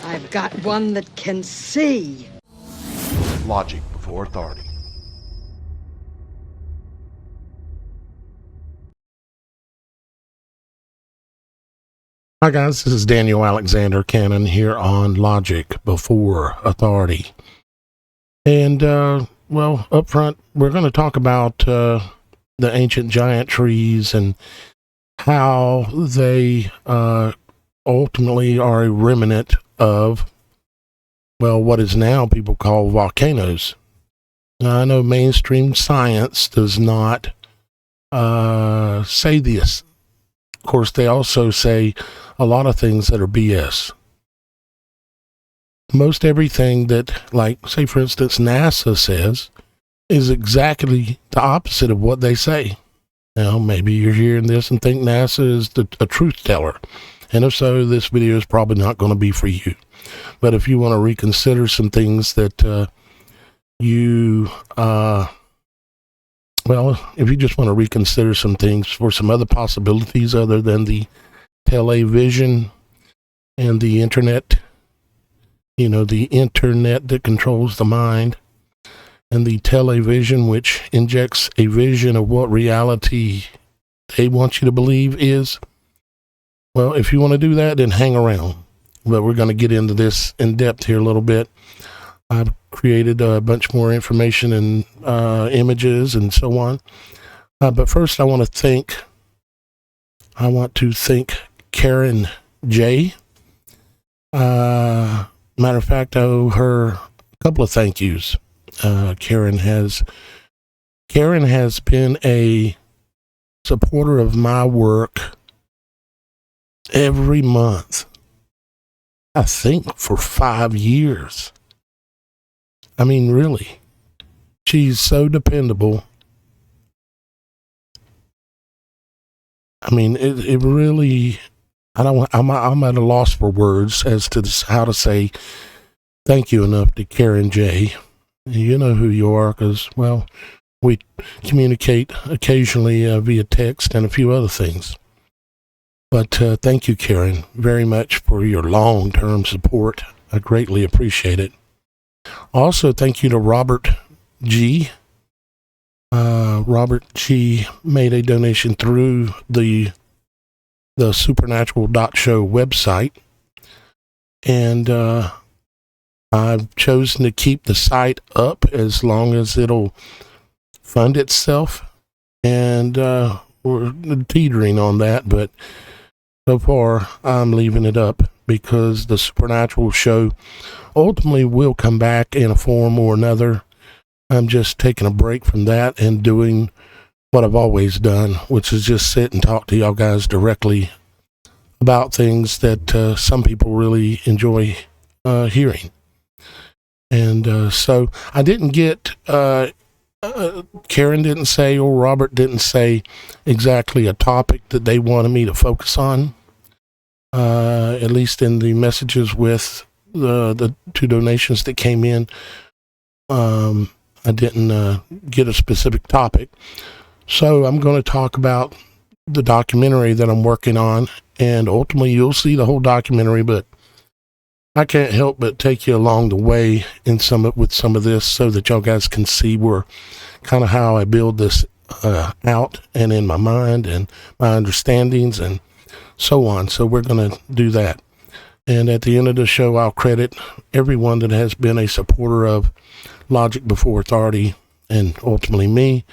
I've got one that can see. Logic before authority. Hi guys, this is Daniel Alexander Cannon here on Logic Before Authority. And, well, up front, we're going to talk about the ancient giant trees and how they ultimately are a remnant of, well, what is now people call volcanoes. Now, I know mainstream science does not say this. Of course, they also say a lot of things that are BS. Most everything that, like, say, for instance, NASA says is exactly the opposite of what they say. Now, maybe you're hearing this and think NASA is a truth teller. And if so, this video is probably not going to be for you. But if you want to reconsider some things that if you just want to reconsider some things for some other possibilities other than the television and the internet, you know, the internet that controls the mind, and the television, which injects a vision of what reality they want you to believe is. Well, if you want to do that, then hang around. But we're going to get into this in depth here a little bit. I've created a bunch more information and images and so on. But first, I want to thank Karen J. Matter of fact, I owe her a couple of thank yous. Karen has been a supporter of my work every month, I think for 5 years. I mean, really, she's so dependable. I mean, it really, I'm at a loss for words as to how to say thank you enough to Karen J. You know who you are, because, well, we communicate occasionally via text and a few other things. But thank you, Karen, very much for your long-term support. I greatly appreciate it. Also, thank you to Robert G. Robert G. made a donation through the supernatural.show website. And I've chosen to keep the site up as long as it'll fund itself. And we're teetering on that, but so far I'm leaving it up because the Supernatural show ultimately will come back in a form or another. I'm just taking a break from that and doing what I've always done, which is just sit and talk to y'all guys directly about things that some people really enjoy hearing. And so I didn't get, Karen didn't say, or Robert didn't say exactly a topic that they wanted me to focus on, at least in the messages with the two donations that came in. I didn't get a specific topic. So I'm going to talk about the documentary that I'm working on, and ultimately you'll see the whole documentary, but I can't help but take you along the way with some of this so that y'all guys can see where kind of how I build this out and in my mind and my understandings and so on. So we're going to do that. And at the end of the show, I'll credit everyone that has been a supporter of Logic Before Authority and ultimately me.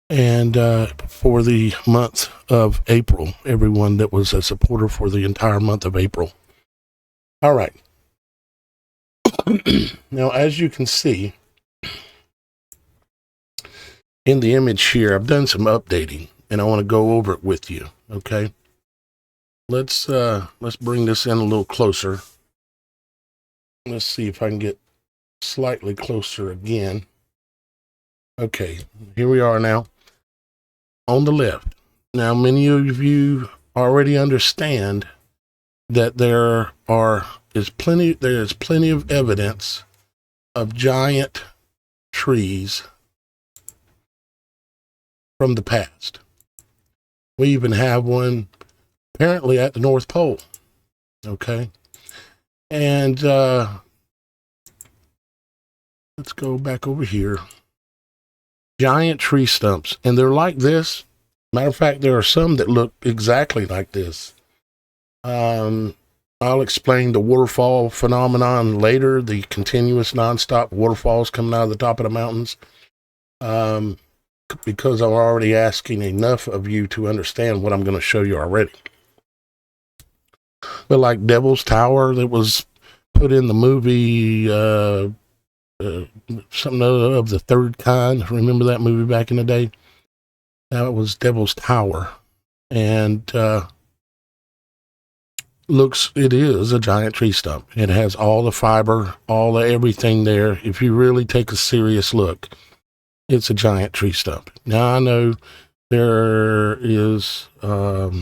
And for the month of April, everyone that was a supporter for the entire month of April. All right. Now, as you can see in the image here, I've done some updating, and I want to go over it with you. Okay. Let's bring this in a little closer. Let's see if I can get slightly closer again. Okay, here we are now on the left. Now, many of you already understand that there is plenty of evidence of giant trees from the past. We even have one apparently at the North Pole. Okay. And let's go back over here. Giant tree stumps. And they're like this. Matter of fact, there are some that look exactly like this. I'll explain the waterfall phenomenon later, the continuous nonstop waterfalls coming out of the top of the mountains. Because I'm already asking enough of you to understand what I'm going to show you already. But like Devil's Tower that was put in the movie, something of the third kind. Remember that movie back in the day? That was Devil's Tower. And it is a giant tree stump. It has all the fiber, all the everything there. If you really take a serious look, it's a giant tree stump. Now I know there is a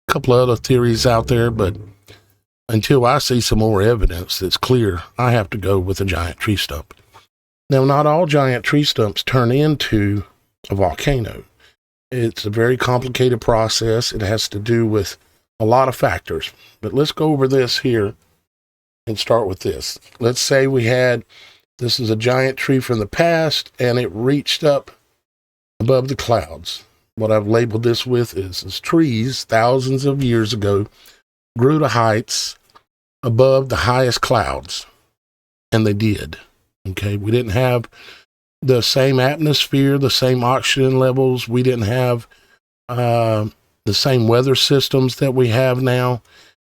couple of other theories out there, but until I see some more evidence that's clear, I have to go with a giant tree stump. Now, not all giant tree stumps turn into a volcano. It's a very complicated process. It has to do with a lot of factors. But let's go over this here and start with this. Let's say this is a giant tree from the past, and it reached up above the clouds. What I've labeled this with is trees thousands of years ago grew to heights above the highest clouds. And they did. Okay, we didn't have the same atmosphere, the same oxygen levels. We didn't have the same weather systems that we have now.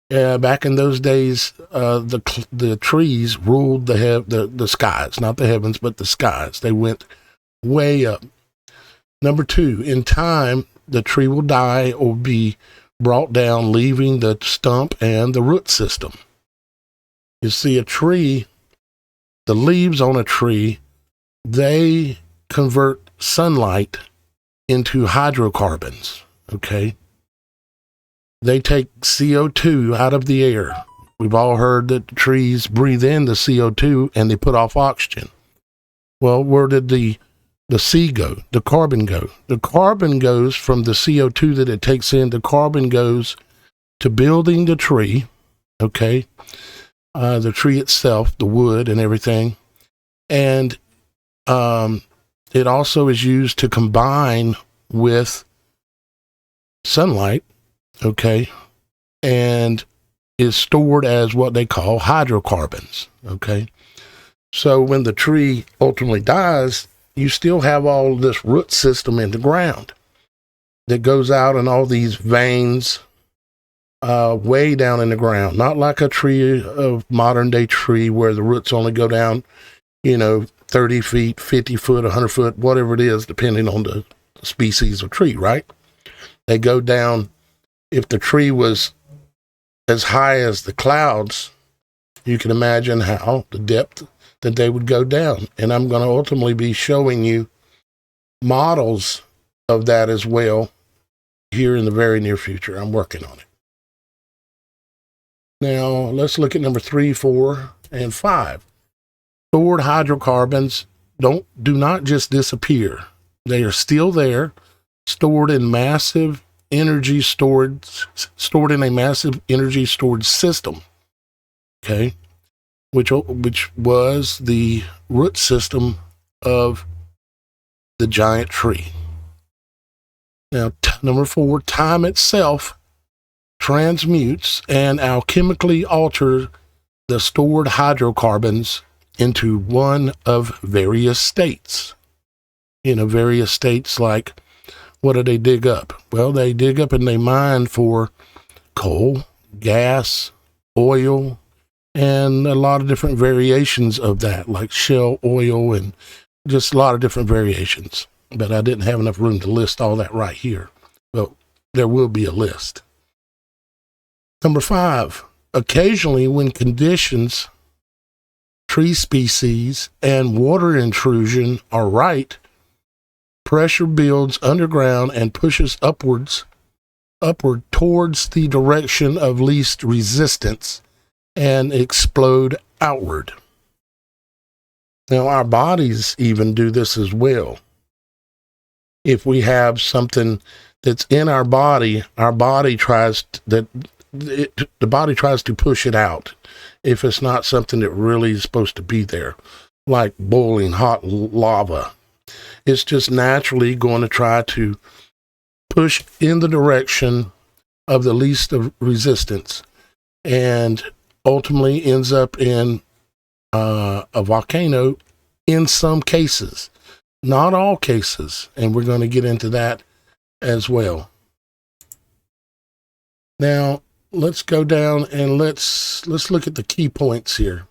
Back in those days, the trees ruled the skies, not the heavens, but the skies. They went way up. Number two, in time, the tree will die or be brought down, leaving the stump and the root system. You see, a tree, the leaves on a tree, they convert sunlight into hydrocarbons, okay? They take CO2 out of the air. We've all heard that the trees breathe in the CO2 and they put off oxygen. Well, where did the C go? The carbon go? The carbon goes from the CO2 that it takes in. The carbon goes to building the tree, okay? The tree itself, the wood and everything. And it also is used to combine with sunlight, okay, and is stored as what they call hydrocarbons, okay? So when the tree ultimately dies, you still have all this root system in the ground that goes out in all these veins way down in the ground, not like a tree of modern day tree where the roots only go down, 30 feet, 50 foot, 100 foot, whatever it is, depending on the species of tree, right? They go down. If the tree was as high as the clouds, you can imagine how the depth that they would go down. And I'm going to ultimately be showing you models of that as well here in the very near future. I'm working on it. Now, let's look at number 3, 4, and 5. Stored hydrocarbons do not just disappear. They are still there, stored in massive energy stored in a massive energy storage system, okay, which was the root system of the giant tree. Now, number 4, time itself transmutes and alchemically alters the stored hydrocarbons into one of various states. Various states like, what do they dig up? Well, they dig up and they mine for coal, gas, oil, and a lot of different variations of that, like shale oil and just a lot of different variations. But I didn't have enough room to list all that right here. Well, there will be a list. Number 5, occasionally when conditions, tree species, and water intrusion are right, pressure builds underground and pushes upward towards the direction of least resistance and explode outward. Now, our bodies even do this as well. If we have something that's in our body tries that the body tries to push it out if it's not something that really is supposed to be there, like boiling hot lava. It's just naturally going to try to push in the direction of the least of resistance, and ultimately ends up in a volcano in some cases, not all cases, and we're going to get into that as well. Now, let's go down and let's look at the key points here.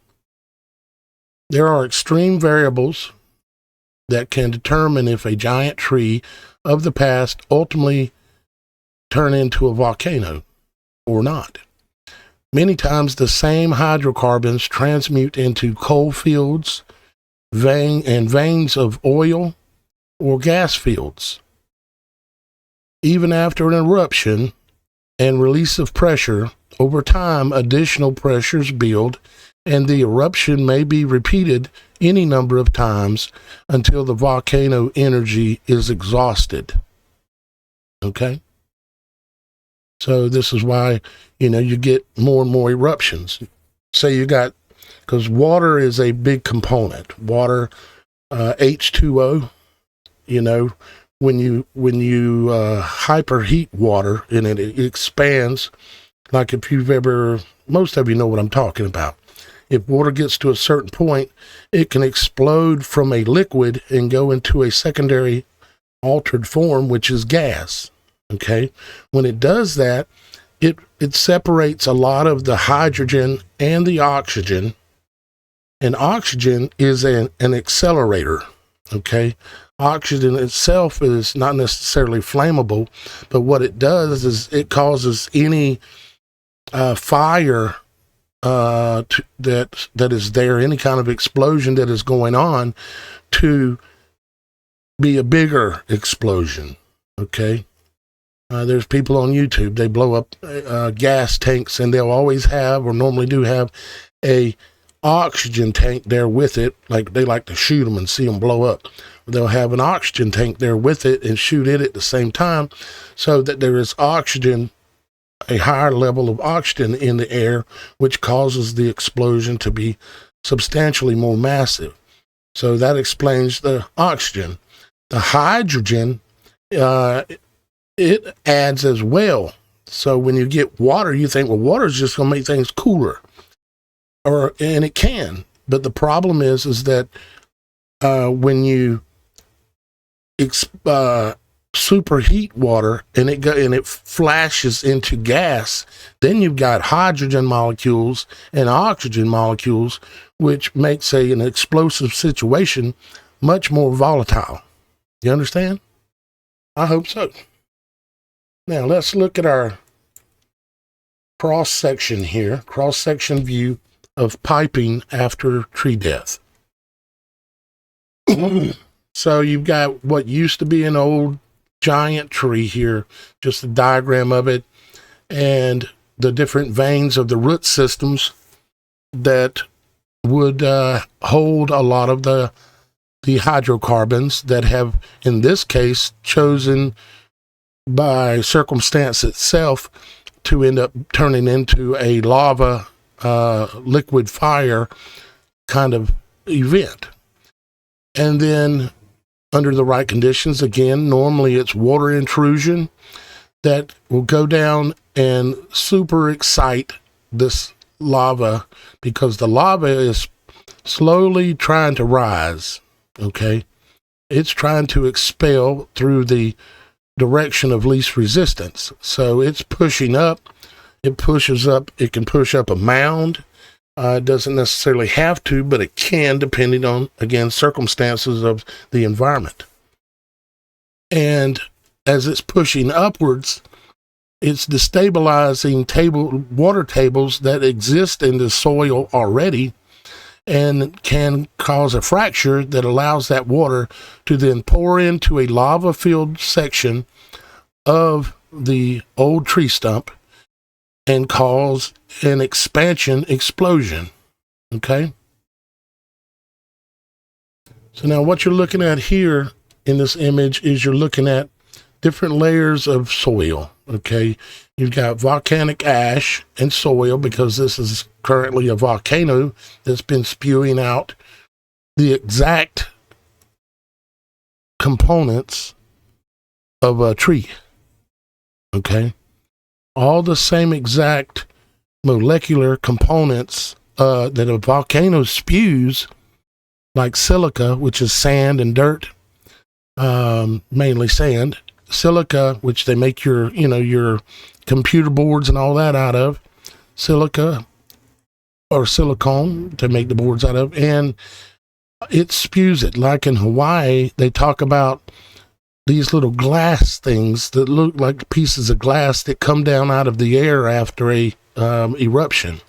There are extreme variables that can determine if a giant tree of the past ultimately turn into a volcano or not. Many times the same hydrocarbons transmute into coal fields, veins of oil or gas fields. Even after an eruption and release of pressure, over time additional pressures build, and the eruption may be repeated any number of times until the volcano energy is exhausted. Okay? So this is why, you get more and more eruptions. Say you got, because water is a big component. Water, H2O, when you hyperheat water and it expands, like if you've ever, most of you know what I'm talking about. If water gets to a certain point, it can explode from a liquid and go into a secondary altered form, which is gas. Okay. When it does that, it separates a lot of the hydrogen and the oxygen, and oxygen is an accelerator. Okay. Oxygen itself is not necessarily flammable, but what it does is it causes any fire that is there, any kind of explosion that is going on, to be a bigger explosion. Okay. There's people on YouTube, they blow up gas tanks, and they'll always have, or normally do have, a oxygen tank there with it. Like they like to shoot them and see them blow up. They'll have an oxygen tank there with it and shoot it at the same time, so that there is oxygen, a higher level of oxygen in the air, which causes the explosion to be substantially more massive. So that explains the oxygen. The hydrogen, it adds as well. So when you get water, you think, well, water is just going to make things cooler, and it can. But the problem is that when you superheat water and it flashes into gas, then you've got hydrogen molecules and oxygen molecules, which makes an explosive situation much more volatile. You understand? I hope so. Now let's look at our cross-section here, cross-section view of piping after tree death. So you've got what used to be an old giant tree here, just a diagram of it, and the different veins of the root systems that would hold a lot of the hydrocarbons that have, in this case, chosen by circumstance itself to end up turning into a lava, liquid fire kind of event. And then under the right conditions, again, normally it's water intrusion that will go down and super excite this lava, because the lava is slowly trying to rise. Okay. It's trying to expel through the direction of least resistance. So it's pushing up. It pushes up. It can push up a mound. It doesn't necessarily have to, but it can, depending on, again, circumstances of the environment. And as it's pushing upwards, it's destabilizing water tables that exist in the soil already, and can cause a fracture that allows that water to then pour into a lava-filled section of the old tree stump and cause an explosion. Okay? So now what you're looking at here in this image is you're looking at different layers of soil. Okay, you've got volcanic ash and soil, because this is currently a volcano that's been spewing out the exact components of a tree. Okay, all the same exact molecular components that a volcano spews, like silica, which is sand and dirt, mainly sand, silica, which they make your computer boards and all that out of, silica or silicone to make the boards out of, and it spews it. Like in Hawaii, they talk about these little glass things that look like pieces of glass that come down out of the air after a eruption,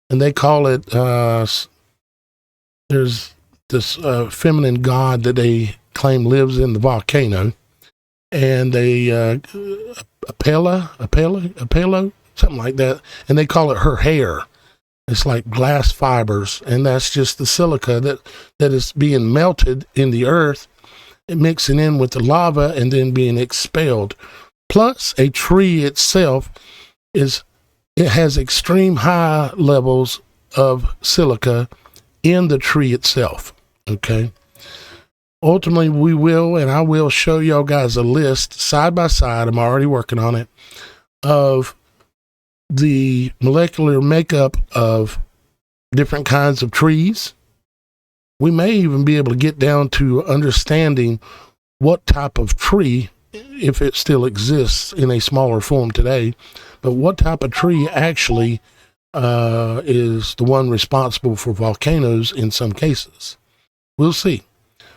and they call it there's this feminine god that they claim lives in the volcano, and they Apello, something like that, and they call it her hair. It's like glass fibers, and that's just the silica that is being melted in the earth, mixing in with the lava and then being expelled. Plus, a tree itself has extreme high levels of silica in the tree itself. Okay. Ultimately, I will show y'all guys a list side by side. I'm already working on it, of the molecular makeup of different kinds of trees. We may even be able to get down to understanding what type of tree, if it still exists in a smaller form today, but what type of tree actually is the one responsible for volcanoes in some cases. We'll see.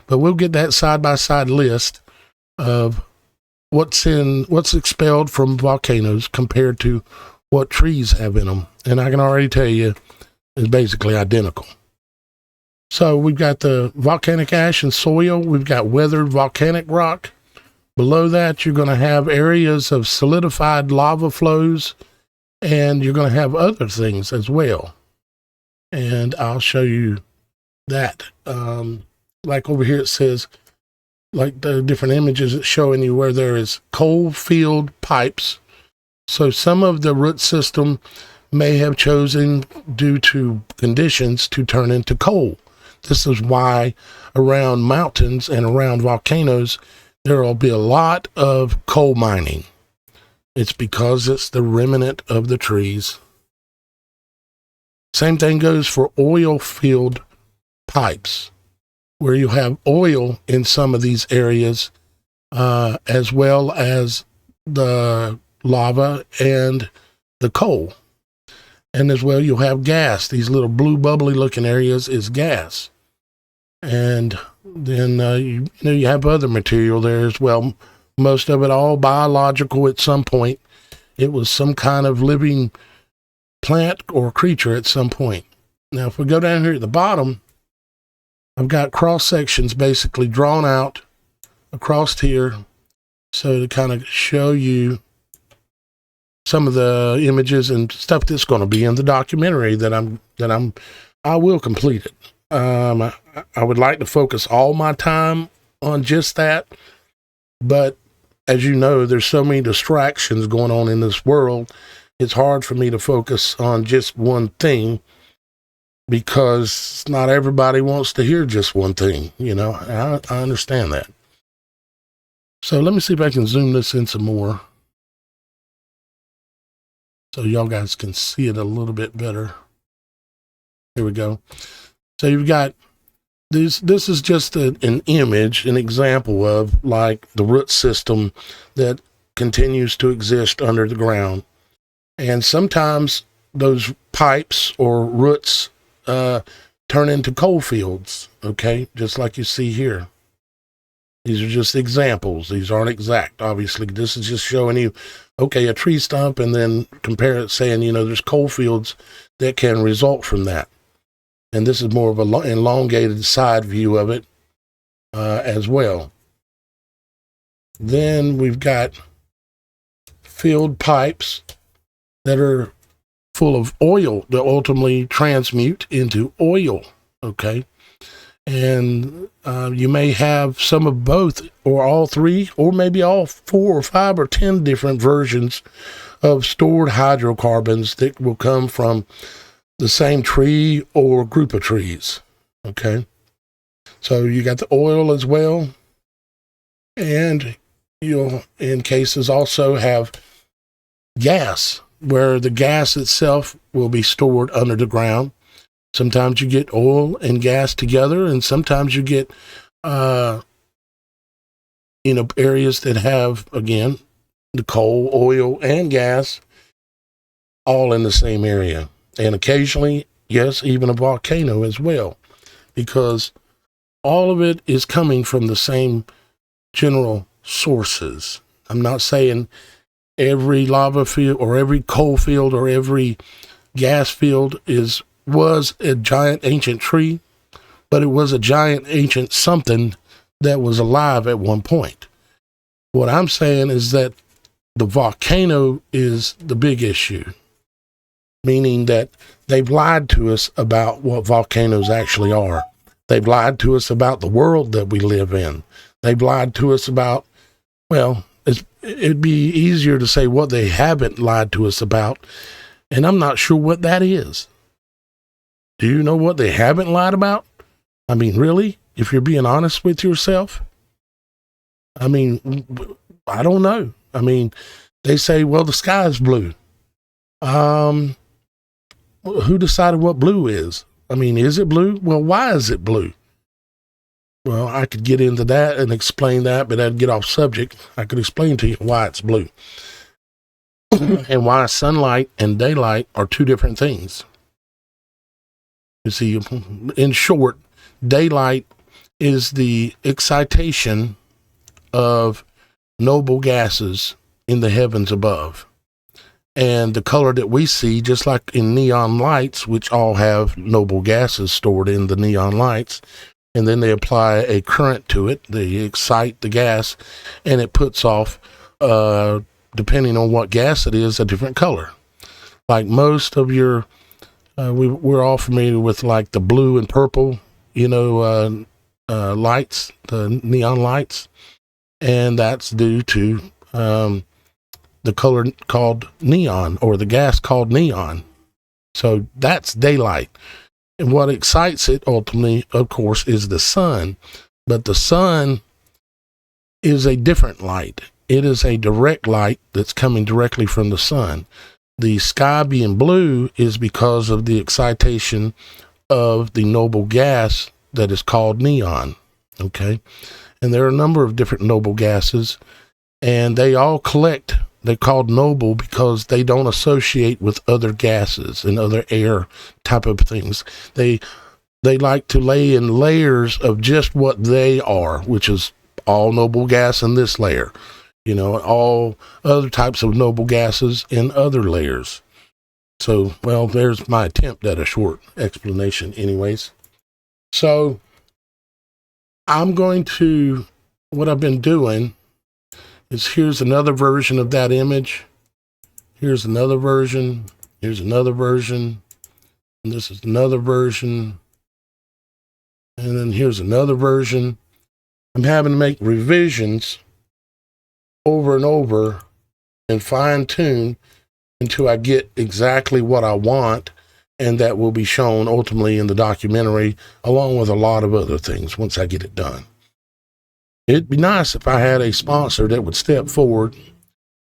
But we'll get that side-by-side list of what's expelled from volcanoes compared to what trees have in them. And I can already tell you it's basically identical. So we've got the volcanic ash and soil. We've got weathered volcanic rock. Below that, you're going to have areas of solidified lava flows, and you're going to have other things as well. And I'll show you that. Like over here, it says, like the different images it's showing you where there is coal field pipes. So some of the root system may have chosen, due to conditions, to turn into coal. This is why around mountains and around volcanoes, there will be a lot of coal mining. It's because it's the remnant of the trees. Same thing goes for oil field pipes, where you have oil in some of these areas, as well as the lava and the coal. And as well, you'll have gas. These little blue bubbly looking areas is gas. And then you have other material there as well. Most of it all biological at some point. It was some kind of living plant or creature at some point. Now, if we go down here at the bottom, I've got cross sections basically drawn out across here, so to kind of show you some of the images and stuff that's going to be in the documentary I will complete it. I would like to focus all my time on just that, but as you know, there's so many distractions going on in this world. It's hard for me to focus on just one thing, because not everybody wants to hear just one thing. I understand that. So let me see if I can zoom this in some more, so y'all guys can see it a little bit better. Here we go. So you've got this is just an image, an example of like the root system that continues to exist under the ground. And sometimes those pipes or roots turn into coal fields, okay? Just like you see here. These are just examples. These aren't exact, obviously. This is just showing you, okay, a tree stump, and then compare it, saying, there's coal fields that can result from that. And this is more of an elongated side view of it as well. Then we've got filled pipes that are full of oil that ultimately transmute into oil, okay? And you may have some of both, or all three, or maybe all 4 or 5 or 10 different versions of stored hydrocarbons that will come from the same tree or group of trees. Okay. So you got the oil as well. And you'll, in cases, also have gas, where the gas itself will be stored under the ground. Sometimes you get oil and gas together, and sometimes you get, areas that have, again, the coal, oil, and gas all in the same area. And occasionally, yes, even a volcano as well, because all of it is coming from the same general sources. I'm not saying every lava field or every coal field or every gas field was a giant ancient tree, but it was a giant ancient something that was alive at one point. What I'm saying is that the volcano is the big issue, meaning that they've lied to us about what volcanoes actually are. They've lied to us about the world that we live in. They've lied to us about, well, it'd be easier to say what they haven't lied to us about, and I'm not sure what that is. Do you know what they haven't lied about? I mean, really? If you're being honest with yourself? I mean, I don't know. I mean, they say, well, the sky is blue. Who decided what blue is? I mean, is it blue? Well, why is it blue? Well, I could get into that and explain that, but I'd get off subject. I could explain to you why it's blue and why sunlight and daylight are two different things. You see, in short, daylight is the excitation of noble gases in the heavens above. And the color that we see, just like in neon lights, which all have noble gases stored in the neon lights, and then they apply a current to it, they excite the gas, and it puts off, depending on what gas it is, a different color. Like most of your, we're all familiar with like the blue and purple, lights, the neon lights, and that's due to the color called neon, or the gas called neon. So that's daylight. And what excites it ultimately, of course, is the sun. But the sun is a different light. It is a direct light that's coming directly from the sun. The sky being blue is because of the excitation of the noble gas that is called neon. Okay. And there are a number of different noble gases, and they all collect. They're called noble because they don't associate with other gases and other air type of things. They like to lay in layers of just what they are, which is all noble gas in this layer, all other types of noble gases in other layers. So, well, there's my attempt at a short explanation anyways. So what I've been doing is, here's another version of that image. Here's another version. Here's another version. And this is another version. And then here's another version. I'm having to make revisions over and over and fine tune until I get exactly what I want. And that will be shown ultimately in the documentary, along with a lot of other things once I get it done. It'd be nice if I had a sponsor that would step forward,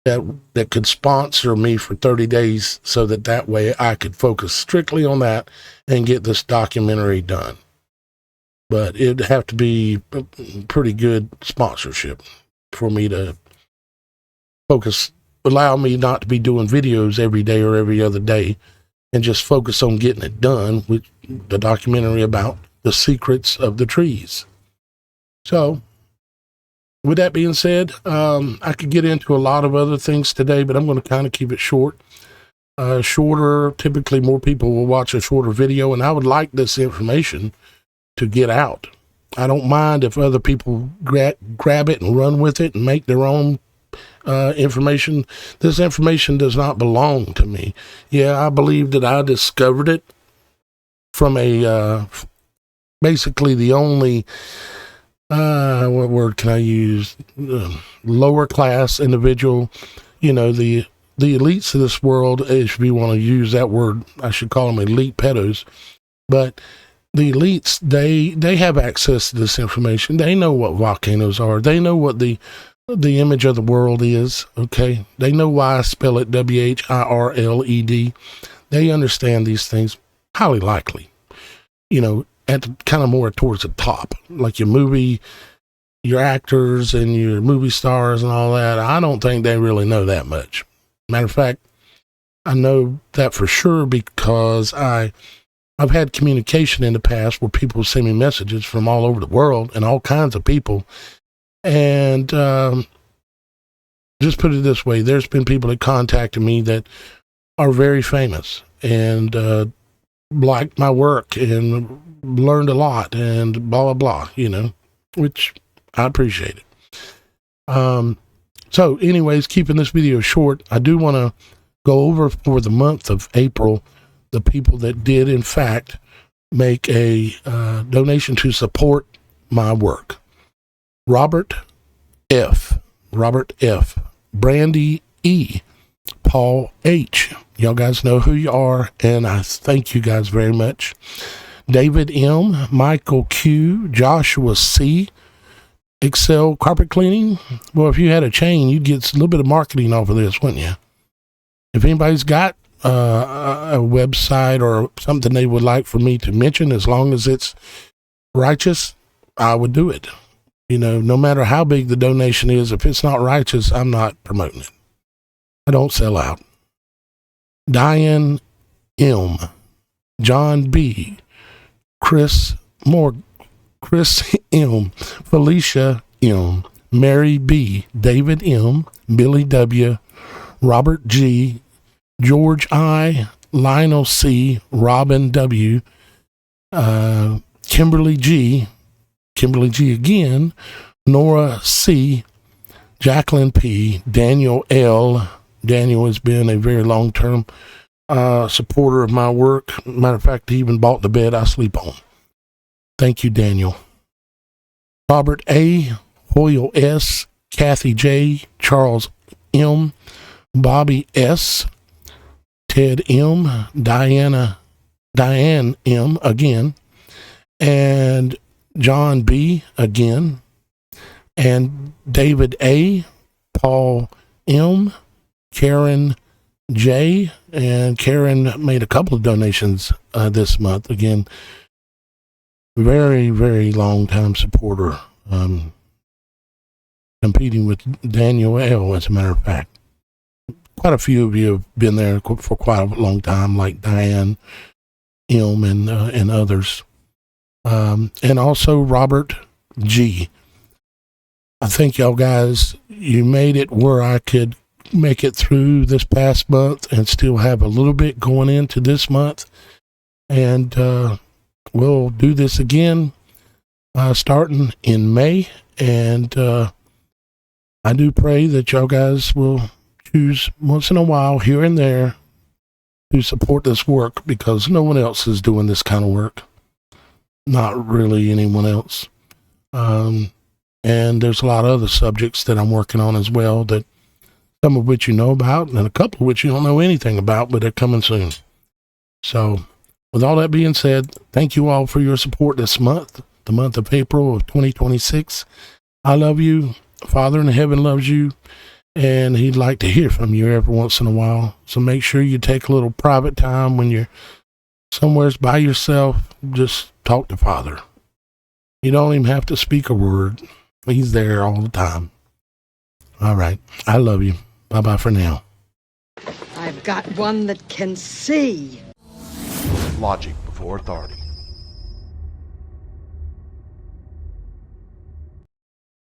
that could sponsor me for 30 days so that way I could focus strictly on that and get this documentary done. But it'd have to be a pretty good sponsorship for me to focus, allow me not to be doing videos every day or every other day, and just focus on getting it done with the documentary about the secrets of the trees. So, with that being said, I could get into a lot of other things today, but I'm going to kind of keep it short. Shorter, typically more people will watch a shorter video, and I would like this information to get out. I don't mind if other people grab it and run with it and make their own information. This information does not belong to me. Yeah, I believe that I discovered it from basically the only, what word can I use? Lower class individual, the elites of this world, if you want to use that word, I should call them elite pedos. But the elites, they have access to this information. They know what volcanoes are. They know what the image of the world is, okay? They know why I spell it WHIRLED. They understand these things, highly likely, at the, kind of more towards the top, like your actors and your movie stars and all that. I don't think they really know that much. Matter of fact, I know that for sure because I've had communication in the past where people send me messages from all over the world and all kinds of people. And just put it this way, there's been people that contacted me that are very famous and liked my work and learned a lot and blah, blah, blah, which I appreciate it. So anyways, keeping this video short, I do want to go over for the month of April the people that did, in fact, make a donation to support my work. Robert F., Brandy E., Paul H. Y'all guys know who you are, and I thank you guys very much. David M., Michael Q., Joshua C., Excel Carpet Cleaning. Well, if you had a chain, you'd get a little bit of marketing off of this, wouldn't you? If anybody's got a website or something they would like for me to mention, as long as it's righteous, I would do it. No matter how big the donation is, if it's not righteous, I'm not promoting it. I don't sell out. Diane M., John B., Chris M., Felicia M., Mary B., David M., Billy W., Robert G., George I., Lionel C., Robin W., Kimberly G. Again, Nora C., Jacqueline P., Daniel L. Daniel has been a very long-term supporter of my work. Matter of fact, he even bought the bed I sleep on. Thank you, Daniel. Robert A., Hoyle S., Kathy J., Charles M., Bobby S., Ted M., Diane M. again, and John B. again, and David A., Paul M., Karen J., and Karen made a couple of donations this month. Again, very, very long time supporter, competing with Daniel L., as a matter of fact. Quite a few of you have been there for quite a long time, like Diane M. and others. And also Robert G. I think y'all guys, you made it where I could make it through this past month and still have a little bit going into this month. And we'll do this again starting in May. And I do pray that y'all guys will choose once in a while here and there to support this work, because no one else is doing this kind of work. Not really anyone else. And there's a lot of other subjects that I'm working on as well, that some of which you know about and a couple of which you don't know anything about, but they're coming soon. So with all that being said, thank you all for your support this month, the month of April of 2026. I love you. Father in heaven loves you, and he'd like to hear from you every once in a while. So make sure you take a little private time when you're somewhere by yourself. Just talk to Father. You don't even have to speak a word. He's there all the time. All right. I love you. Bye-bye for now. I've got one that can see. Logic before authority.